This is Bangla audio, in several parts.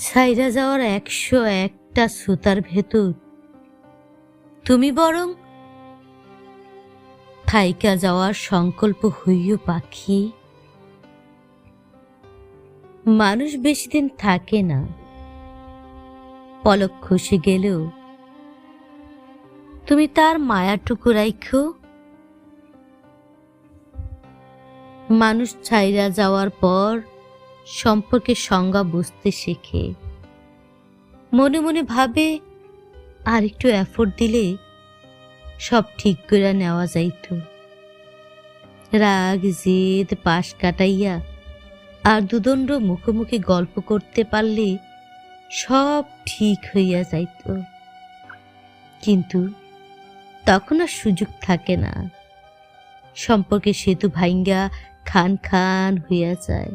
ছাইরা যাওয়ার 101টা সুতার ভেতর তুমি বরং থাইকা যাওয়ার সংকল্প হইও পাখি। মানুষ বেশি দিন থাকে না, পলক খসে গেলেও তুমি তার মায়াটুকু রাইখো। মানুষ ছাইরা যাওয়ার পর সম্পর্কের সংজ্ঞা বুঝতে শেখে, মনে মনে ভাবে আর একটু এফোর্ট দিলে সব ঠিক করে নেওয়া যাইত। রাগ জেদ পাশ কাটাইয়া আর দুদণ্ড মুখোমুখি গল্প করতে পারলে সব ঠিক হইয়া যাইত। কিন্তু তখন আর সুযোগ থাকে না, সম্পর্কে সেতু ভাঙ্গা খান খান হইয়া যায়।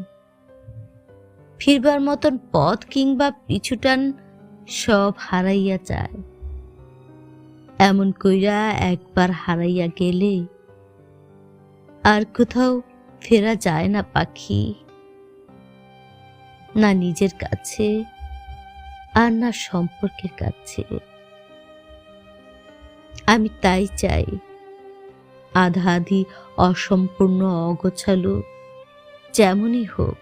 ফিরবার মতন পথ কিংবা পিছুটান সব হারাইয়া যায়। এমন কইরা একবার হারাইয়া গেলে আর কোথাও ফেরা যায় না পাখি, না নিজের কাছে আর না সম্পর্কের কাছে। আমি তাই চাই, আধা আধি অসম্পূর্ণ অগোছালো যেমনই হোক,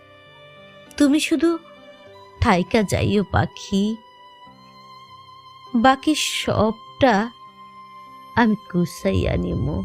তুমি শুধু থাইকা যাইও পাখি। বাকি সবটা আমি গুছাইয়া নিমো।